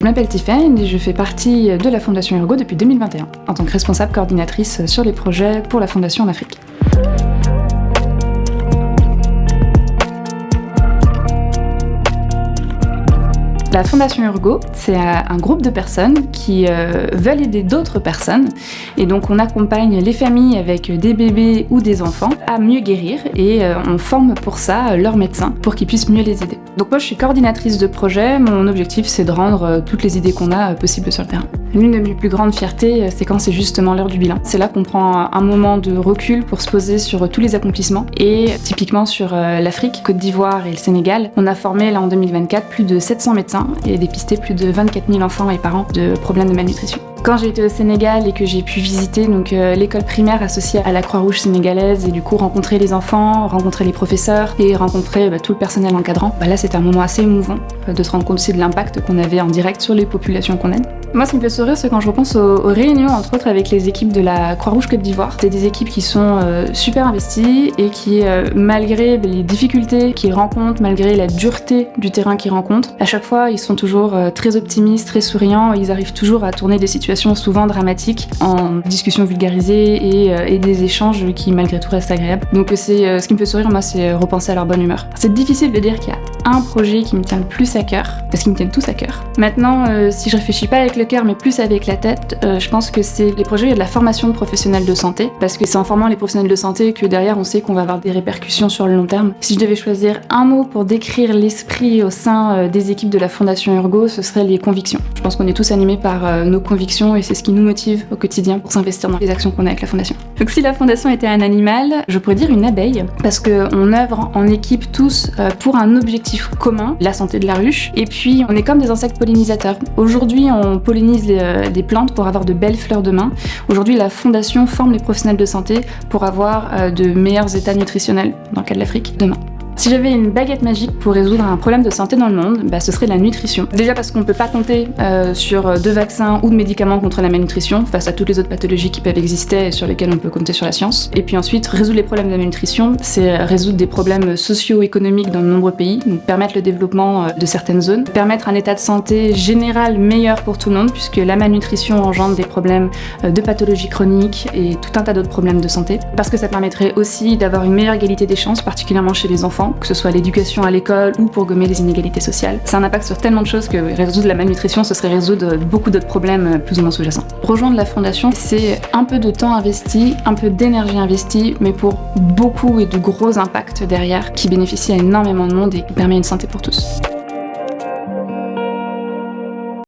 Je m'appelle Tiffaine et je fais partie de la Fondation Urgo depuis 2021, en tant que responsable coordinatrice sur les projets pour la Fondation en Afrique. La Fondation Urgo, c'est un groupe de personnes qui veulent aider d'autres personnes. Et donc on accompagne les familles avec des bébés ou des enfants à mieux guérir et on forme pour ça leurs médecins pour qu'ils puissent mieux les aider. Donc moi je suis coordinatrice de projet, mon objectif c'est de rendre toutes les idées qu'on a possibles sur le terrain. L'une de mes plus grandes fiertés, c'est quand c'est justement l'heure du bilan. C'est là qu'on prend un moment de recul pour se poser sur tous les accomplissements. Et typiquement sur l'Afrique, Côte d'Ivoire et le Sénégal, on a formé là en 2024 plus de 700 médecins et dépisté plus de 24 000 enfants et parents de problèmes de malnutrition. Quand j'ai été au Sénégal et que j'ai pu visiter l'école primaire associée à la Croix-Rouge sénégalaise et du coup rencontrer les enfants, rencontrer les professeurs et rencontrer tout le personnel encadrant, là c'était un moment assez émouvant de se rendre compte aussi de l'impact qu'on avait en direct sur les populations qu'on aide. Moi ce qui me fait sourire c'est quand je repense aux réunions entre autres avec les équipes de la Croix-Rouge Côte d'Ivoire. C'est des équipes qui sont super investies et qui malgré les difficultés qu'ils rencontrent, malgré la dureté du terrain qu'ils rencontrent, à chaque fois ils sont toujours très optimistes, très souriants et ils arrivent toujours à tourner des situations souvent dramatiques en discussions vulgarisées et des échanges qui malgré tout restent agréables. Donc c'est ce qui me fait sourire moi c'est repenser à leur bonne humeur. C'est difficile de dire qu'il y a un projet qui me tient le plus à cœur, parce qu'ils me tiennent tous à cœur. Maintenant, si je réfléchis pas avec le cœur mais plus avec la tête, je pense que c'est les projets de la formation de professionnels de santé, parce que c'est en formant les professionnels de santé que derrière on sait qu'on va avoir des répercussions sur le long terme. Si je devais choisir un mot pour décrire l'esprit au sein des équipes de la Fondation Urgo, ce serait les convictions. Je pense qu'on est tous animés par nos convictions et c'est ce qui nous motive au quotidien pour s'investir dans les actions qu'on a avec la Fondation. Donc si la Fondation était un animal, je pourrais dire une abeille, parce qu'on œuvre en équipe tous pour un objectif commun, la santé de la ruche, et puis on est comme des insectes pollinisateurs. Aujourd'hui on pollinise des plantes pour avoir de belles fleurs demain. Aujourd'hui la Fondation forme les professionnels de santé pour avoir de meilleurs états nutritionnels dans le cas de l'Afrique demain. Si j'avais une baguette magique pour résoudre un problème de santé dans le monde, ce serait la nutrition. Déjà parce qu'on ne peut pas compter sur de vaccins ou de médicaments contre la malnutrition face à toutes les autres pathologies qui peuvent exister et sur lesquelles on peut compter sur la science. Et puis ensuite, résoudre les problèmes de malnutrition, c'est résoudre des problèmes socio-économiques dans de nombreux pays, donc permettre le développement de certaines zones, permettre un état de santé général meilleur pour tout le monde, puisque la malnutrition engendre des problèmes de pathologies chroniques et tout un tas d'autres problèmes de santé. Parce que ça permettrait aussi d'avoir une meilleure égalité des chances, particulièrement chez les enfants, que ce soit l'éducation à l'école ou pour gommer les inégalités sociales. Ça a un impact sur tellement de choses que résoudre la malnutrition, ce serait résoudre beaucoup d'autres problèmes plus ou moins sous-jacents. Rejoindre la Fondation, c'est un peu de temps investi, un peu d'énergie investie, mais pour beaucoup et de gros impacts derrière qui bénéficient à énormément de monde et qui permet une santé pour tous.